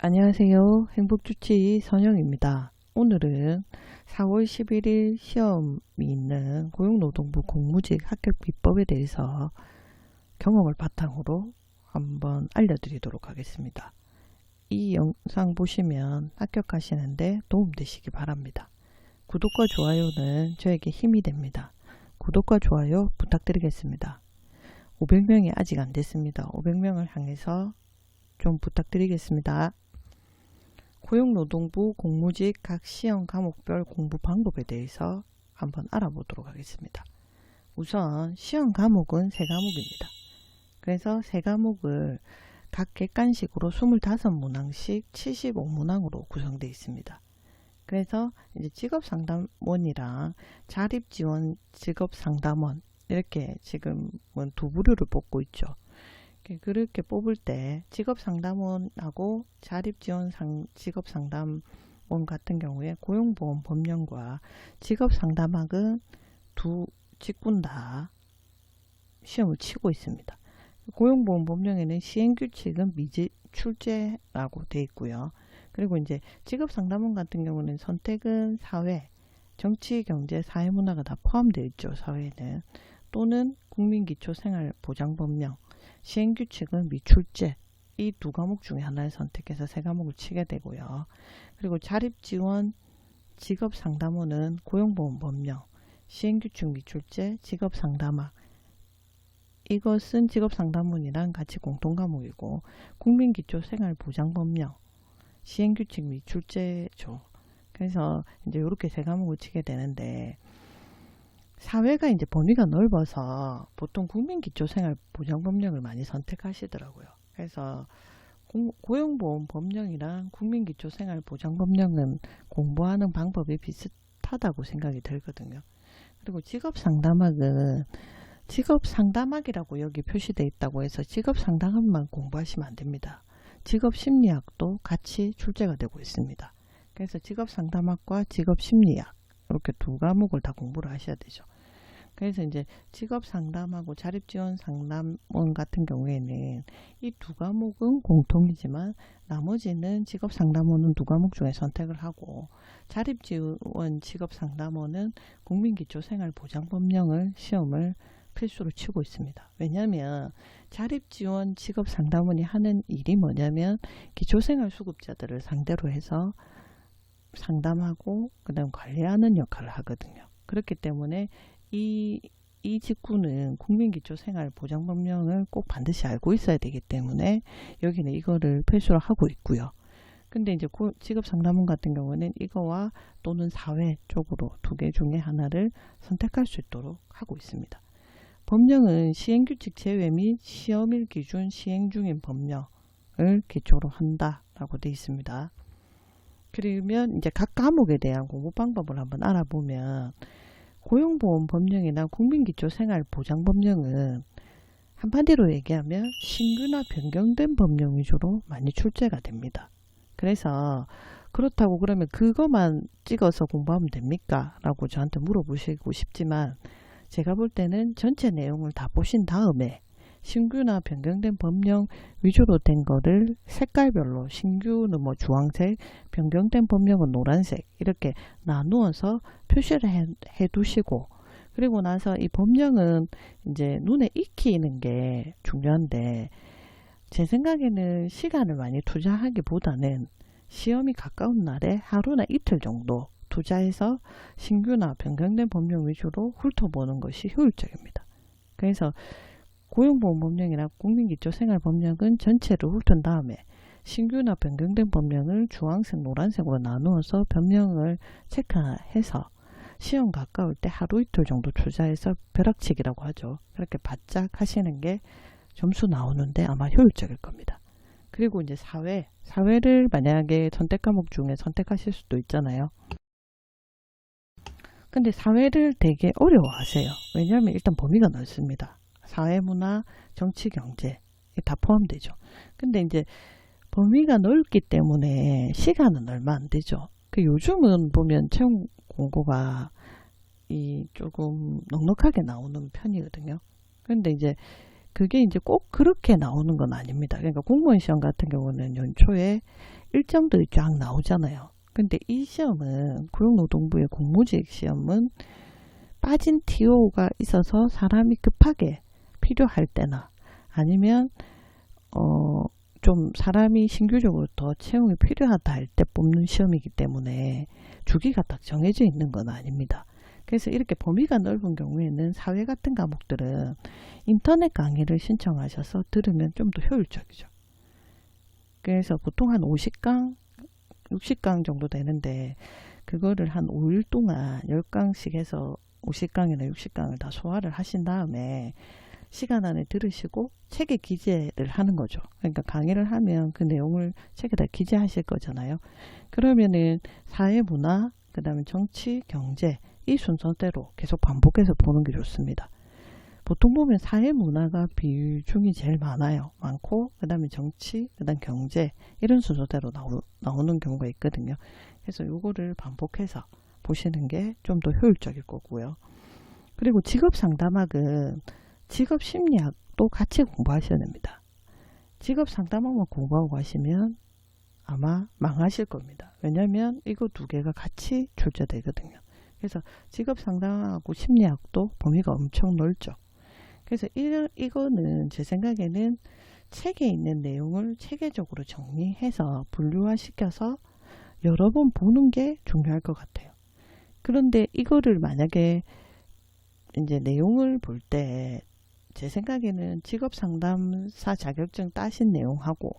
안녕하세요. 행복주치 선영입니다. 오늘은 4월 11일 시험이 있는 고용노동부 공무직 합격 비법에 대해서 경험을 바탕으로 한번 알려드리도록 하겠습니다. 이 영상 보시면 합격하시는데 도움되시기 바랍니다. 구독과 좋아요는 저에게 힘이 됩니다. 구독과 좋아요 부탁드리겠습니다. 500명이 아직 안 됐습니다. 500명을 향해서 좀 부탁드리겠습니다. 고용노동부 공무직 각 시험 과목별 공부 방법에 대해서 한번 알아보도록 하겠습니다. 우선 시험 과목은 3과목입니다. 그래서 3과목을 각 객관식으로 25문항씩 75문항으로 구성되어 있습니다. 그래서 이제 직업상담원이랑 자립지원 직업상담원 이렇게 지금은 두 부류를 뽑고 있죠. 그렇게 뽑을 때 직업상담원하고 자립지원 직업상담원 같은 경우에 고용보험 법령과 직업상담학은 두 직군 다 시험을 치고 있습니다. 고용보험 법령에는 시행규칙은 미출제라고 되어 있고요. 그리고 이제 직업상담원 같은 경우는 선택은 사회, 정치, 경제, 사회문화가 다 포함되어 있죠. 사회는. 또는 국민기초생활보장법령, 시행규칙은 미출제, 이 두 과목 중에 하나를 선택해서 3과목을 치게 되고요. 그리고 자립지원 직업상담원은 고용보험법령, 시행규칙 미출제, 직업상담학, 이것은 직업상담원이랑 같이 공통과목이고, 국민기초생활보장법령, 시행규칙 미출제죠. 그래서 이제 이렇게 3과목을 치게 되는데, 사회가 이제 범위가 넓어서 보통 국민기초생활보장법령을 많이 선택하시더라고요. 그래서 고용보험 법령이랑 국민기초생활보장법령은 공부하는 방법이 비슷하다고 생각이 들거든요. 그리고 직업상담학은 직업상담학이라고 여기 표시되어 있다고 해서 직업상담학만 공부하시면 안 됩니다. 직업심리학도 같이 출제가 되고 있습니다. 그래서 직업상담학과 직업심리학 이렇게 두 과목을 다 공부를 하셔야 되죠. 그래서 이제 직업상담하고 자립지원상담원 같은 경우에는 이 두 과목은 공통이지만 나머지는 직업상담원은 두 과목 중에 선택을 하고, 자립지원 직업상담원은 국민기초생활보장법령을 시험을 필수로 치고 있습니다. 왜냐하면 자립지원 직업상담원이 하는 일이 뭐냐면 기초생활수급자들을 상대로 해서 상담하고 그 다음 관리하는 역할을 하거든요. 그렇기 때문에 이 직구는 국민기초생활보장법령을 꼭 반드시 알고 있어야 되기 때문에 여기는 이거를 필수로 하고 있고요. 근데 이제 직업상담원 같은 경우는 이거와 또는 사회 쪽으로 두 개 중에 하나를 선택할 수 있도록 하고 있습니다. 법령은 시행규칙 제외 및 시험일 기준 시행 중인 법령을 기초로 한다라고 되어 있습니다. 그러면 이제 각 과목에 대한 공부 방법을 한번 알아보면, 고용보험 법령이나 국민기초생활보장법령은 한마디로 얘기하면 신규나 변경된 법령 위주로 많이 출제가 됩니다. 그래서 그렇다고 그러면 그것만 찍어서 공부하면 됩니까? 라고 저한테 물어보시고 싶지만, 제가 볼 때는 전체 내용을 다 보신 다음에 신규나 변경된 법령 위주로 된 거를 색깔별로, 신규는 뭐 주황색, 변경된 법령은 노란색 이렇게 나누어서 표시를 해 두시고, 그리고 나서 이 법령은 이제 눈에 익히는 게 중요한데, 제 생각에는 시간을 많이 투자하기보다는 시험이 가까운 날에 하루나 이틀 정도 투자해서 신규나 변경된 법령 위주로 훑어보는 것이 효율적입니다. 그래서 고용보험법령이나 국민기초생활법령은 전체를 훑은 다음에 신규나 변경된 법령을 주황색, 노란색으로 나누어서 법령을 체크해서 시험 가까울 때 하루 이틀 정도 투자해서 벼락치기라고 하죠. 그렇게 바짝 하시는 게 점수 나오는데 아마 효율적일 겁니다. 그리고 이제 사회를 만약에 선택 과목 중에 선택하실 수도 있잖아요. 근데 사회를 되게 어려워하세요. 왜냐하면 일단 범위가 넓습니다. 사회문화, 정치, 경제 다 포함되죠. 근데 이제 범위가 넓기 때문에 시간은 얼마 안 되죠. 요즘은 보면 채용 공고가 조금 넉넉하게 나오는 편이거든요. 근데 이제 그게 이제 꼭 그렇게 나오는 건 아닙니다. 그러니까 공무원 시험 같은 경우는 연초에 일정들이 쫙 나오잖아요. 근데 이 시험은 고용노동부의 공무직 시험은 빠진 TO가 있어서 사람이 급하게 필요할 때나 아니면 좀 사람이 신규적으로 더 채용이 필요하다 할 때 뽑는 시험이기 때문에 주기가 딱 정해져 있는 건 아닙니다. 그래서 이렇게 범위가 넓은 경우에는 사회 같은 과목들은 인터넷 강의를 신청하셔서 들으면 좀 더 효율적이죠. 그래서 보통 한 50강, 60강 정도 되는데 그거를 한 5일 동안 10강씩 해서 50강이나 60강을 다 소화를 하신 다음에 시간 안에 들으시고 책에 기재를 하는 거죠. 그러니까 강의를 하면 그 내용을 책에다 기재하실 거잖아요. 그러면은 사회, 문화, 그 다음에 정치, 경제 이 순서대로 계속 반복해서 보는 게 좋습니다. 보통 보면 사회, 문화가 비중이 제일 많고 그 다음에 정치, 그 다음 경제 이런 순서대로 나오는 경우가 있거든요. 그래서 요거를 반복해서 보시는 게 좀 더 효율적일 거고요. 그리고 직업상담학은 직업심리학도 같이 공부하셔야 됩니다. 직업상담학만 공부하고 가시면 아마 망하실 겁니다. 왜냐하면 이거 두 개가 같이 출제되거든요. 그래서 직업상담하고 심리학도 범위가 엄청 넓죠. 그래서 이거는 제 생각에는 책에 있는 내용을 체계적으로 정리해서 분류화시켜서 여러 번 보는 게 중요할 것 같아요. 그런데 이거를 만약에 이제 내용을 볼 때 제 생각에는 직업상담사 자격증 따신 내용하고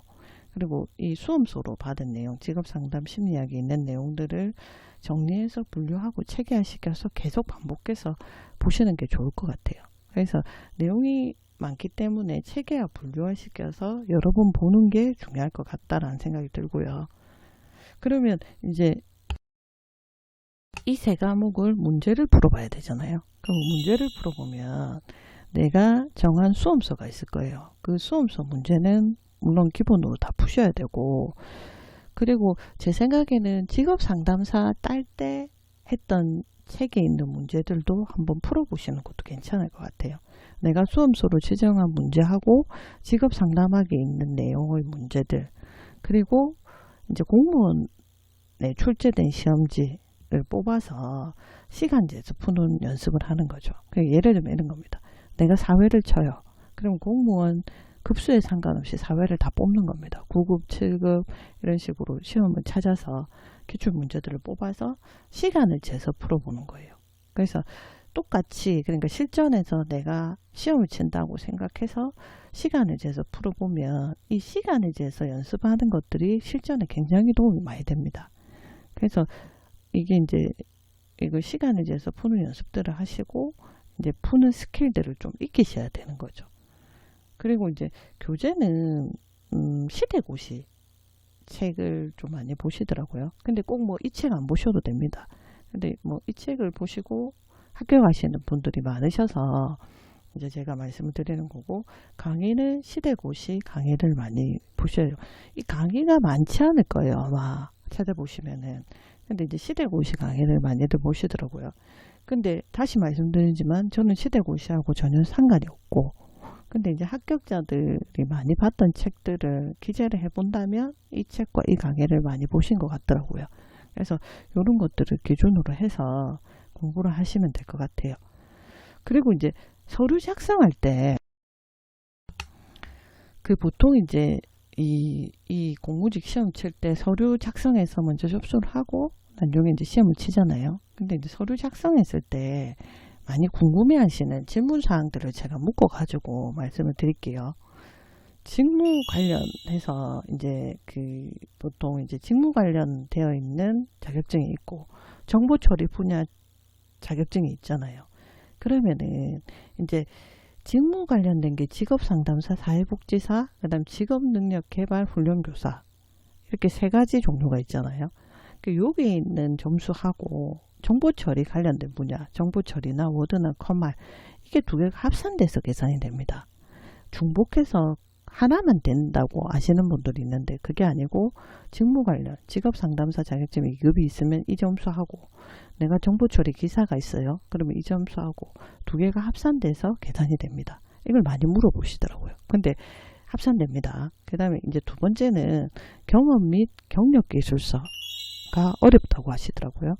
그리고 이 수험소로 받은 내용, 직업상담 심리학에 있는 내용들을 정리해서 분류하고 체계화시켜서 계속 반복해서 보시는 게 좋을 것 같아요. 그래서 내용이 많기 때문에 체계화 분류화시켜서 여러 번 보는 게 중요할 것 같다라는 생각이 들고요. 그러면 이제 이 세 과목을 문제를 풀어봐야 되잖아요. 그럼 문제를 풀어보면 내가 정한 수험서가 있을 거예요. 그 수험서 문제는 물론 기본으로 다 푸셔야 되고 그리고 제 생각에는 직업상담사 딸 때 했던 책에 있는 문제들도 한번 풀어보시는 것도 괜찮을 것 같아요. 내가 수험서로 지정한 문제하고 직업상담학에 있는 내용의 문제들 그리고 이제 공무원에 출제된 시험지를 뽑아서 시간제에서 푸는 연습을 하는 거죠. 예를 들면 이런 겁니다. 내가 사회를 쳐요. 그럼 공무원 급수에 상관없이 사회를 다 뽑는 겁니다. 9급, 7급 이런 식으로 시험을 찾아서 기출 문제들을 뽑아서 시간을 재서 풀어보는 거예요. 그래서 똑같이 그러니까 실전에서 내가 시험을 친다고 생각해서 시간을 재서 풀어보면 이 시간을 재서 연습하는 것들이 실전에 굉장히 도움이 많이 됩니다. 그래서 이게 이제 이거 시간을 재서 푸는 연습들을 하시고 이제 푸는 스킬들을 좀 익히셔야 되는 거죠. 그리고 이제 교재는 시대고시 책을 좀 많이 보시더라고요. 근데 꼭 뭐 이 책 안 보셔도 됩니다. 근데 뭐 이 책을 보시고 학교 가시는 분들이 많으셔서 이제 제가 말씀을 드리는 거고 강의는 시대고시 강의를 많이 보셔야 돼요. 이 강의가 많지 않을 거예요. 아마 찾아보시면은. 근데 이제 시대고시 강의를 많이들 보시더라고요. 근데 다시 말씀드리지만 저는 시대고시하고 전혀 상관이 없고 근데 이제 합격자들이 많이 봤던 책들을 기재를 해본다면 이 책과 이 강의를 많이 보신 것 같더라고요. 그래서 이런 것들을 기준으로 해서 공부를 하시면 될 것 같아요. 그리고 이제 서류 작성할 때 그 보통 이제 이 공무직 시험 칠 때 서류 작성해서 먼저 접수를 하고 나중에 이제 시험을 치잖아요. 근데 이제 서류 작성했을 때 많이 궁금해 하시는 질문 사항들을 제가 묶어 가지고 말씀을 드릴게요. 직무 관련해서 이제 그 보통 이제 직무 관련되어 있는 자격증이 있고 정보 처리 분야 자격증이 있잖아요. 그러면은 이제 직무 관련된 게 직업상담사, 사회복지사, 그 다음 직업능력개발훈련교사 이렇게 세 가지 종류가 있잖아요. 여기에 있는 점수하고 정보처리 관련된 분야, 정보처리나 워드나 컴말 이게 두 개가 합산돼서 계산이 됩니다. 중복해서 하나만 된다고 아시는 분들이 있는데 그게 아니고 직무 관련 직업상담사 자격증 2급이 있으면 이 점수하고 내가 정보처리 기사가 있어요. 그러면 이 점수하고 두 개가 합산돼서 계산이 됩니다. 이걸 많이 물어보시더라고요. 근데 합산됩니다. 그 다음에 이제 두 번째는 경험 및 경력 기술서가 어렵다고 하시더라고요.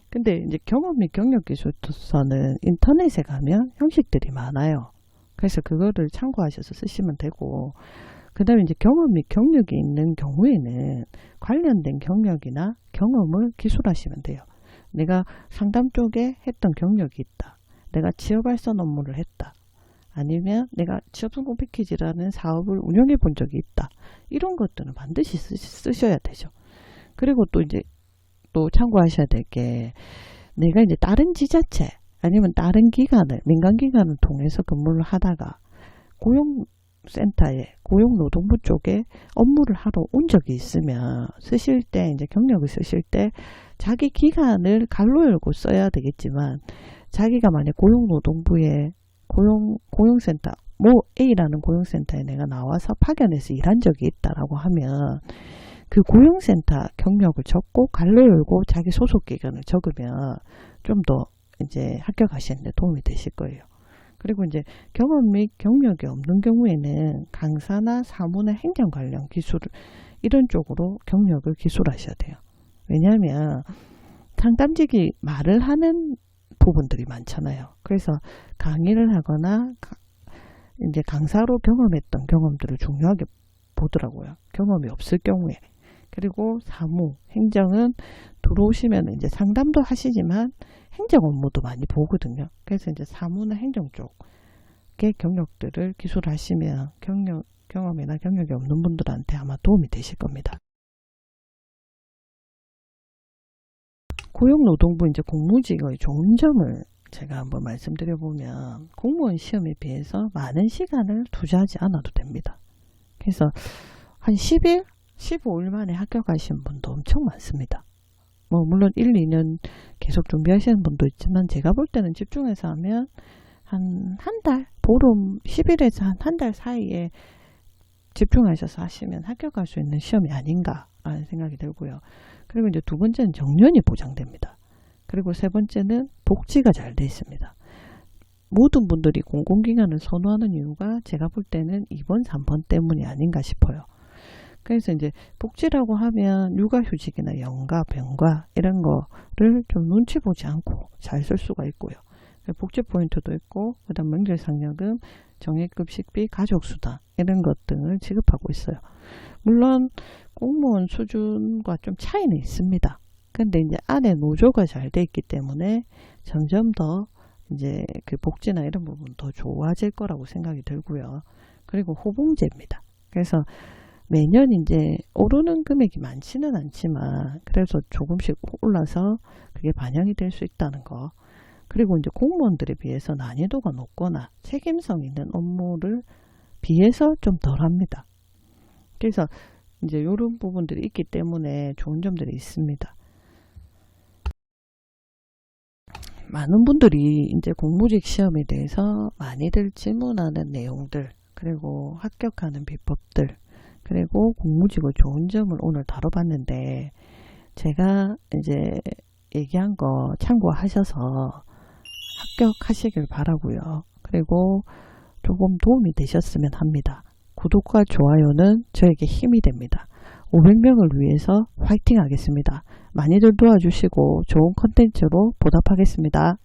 근데 이제 경험 및 경력 기술서는 인터넷에 가면 형식들이 많아요. 그래서 그거를 참고하셔서 쓰시면 되고, 그 다음에 이제 경험 및 경력이 있는 경우에는 관련된 경력이나 경험을 기술하시면 돼요. 내가 상담 쪽에 했던 경력이 있다. 내가 취업 발전 업무를 했다. 아니면 내가 취업성공 패키지라는 사업을 운영해 본 적이 있다. 이런 것들은 반드시 쓰셔야 되죠. 그리고 또 이제 또 참고하셔야 될 게, 내가 이제 다른 지자체 아니면 다른 기관을, 민간기관을 통해서 근무를 하다가 고용센터에, 고용노동부 쪽에 업무를 하러 온 적이 있으면 쓰실 때, 이제 경력을 쓰실 때 자기 기관을 갈로 열고 써야 되겠지만, 자기가 만약 고용노동부에 고용센터, 뭐 A라는 고용센터에 내가 나와서 파견해서 일한 적이 있다라고 하면 그 고용센터 경력을 적고 갈로 열고 자기 소속 기관을 적으면 좀 더 이제 합격하시는 데 도움이 되실 거예요. 그리고 이제 경험 및 경력이 없는 경우에는 강사나 사무나 행정 관련 기술, 이런 쪽으로 경력을 기술하셔야 돼요. 왜냐하면 상담직이 말을 하는 부분들이 많잖아요. 그래서 강의를 하거나 이제 강사로 경험했던 경험들을 중요하게 보더라고요. 경험이 없을 경우에. 그리고 사무, 행정은 들어오시면 이제 상담도 하시지만 행정 업무도 많이 보거든요. 그래서 이제 사무나 행정 쪽의 경력들을 기술하시면 경험이나 경력이 없는 분들한테 아마 도움이 되실 겁니다. 고용노동부 이제 공무직의 좋은 점을 제가 한번 말씀드려보면, 공무원 시험에 비해서 많은 시간을 투자하지 않아도 됩니다. 그래서 한 10일, 15일 만에 합격하신 분도 엄청 많습니다. 뭐 물론 1, 2년 계속 준비하시는 분도 있지만, 제가 볼 때는 집중해서 하면 한 달, 보름, 10일에서 한 달 사이에 집중하셔서 하시면 합격할 수 있는 시험이 아닌가라는 생각이 들고요. 그리고 이제 두 번째는 정년이 보장됩니다. 그리고 세 번째는 복지가 잘 되어 있습니다. 모든 분들이 공공기관을 선호하는 이유가 제가 볼 때는 2번, 3번 때문이 아닌가 싶어요. 그래서 이제 복지라고 하면 육아휴직이나 연가, 병가 이런 거를 좀 눈치 보지 않고 잘 쓸 수가 있고요. 복지 포인트도 있고, 그 다음 명절상여금, 정액급식비, 가족수당 이런 것 등을 지급하고 있어요. 물론 공무원 수준과 좀 차이는 있습니다. 근데 이제 안에 노조가 잘 돼 있기 때문에 점점 더 이제 그 복지나 이런 부분 더 좋아질 거라고 생각이 들고요. 그리고 호봉제입니다. 그래서 매년 이제 오르는 금액이 많지는 않지만 그래서 조금씩 올라서 그게 반영이 될 수 있다는 거. 그리고 이제 공무원들에 비해서 난이도가 높거나 책임성 있는 업무를 비해서 좀 덜합니다. 그래서 이제 이런 부분들이 있기 때문에 좋은 점들이 있습니다. 많은 분들이 이제 공무직 시험에 대해서 많이들 질문하는 내용들, 그리고 합격하는 비법들, 그리고 공무직의 좋은 점을 오늘 다뤄봤는데, 제가 이제 얘기한 거 참고하셔서 합격하시길 바라고요. 그리고 조금 도움이 되셨으면 합니다. 구독과 좋아요는 저에게 힘이 됩니다. 500명을 위해서 화이팅 하겠습니다. 많이들 도와주시고 좋은 컨텐츠로 보답하겠습니다.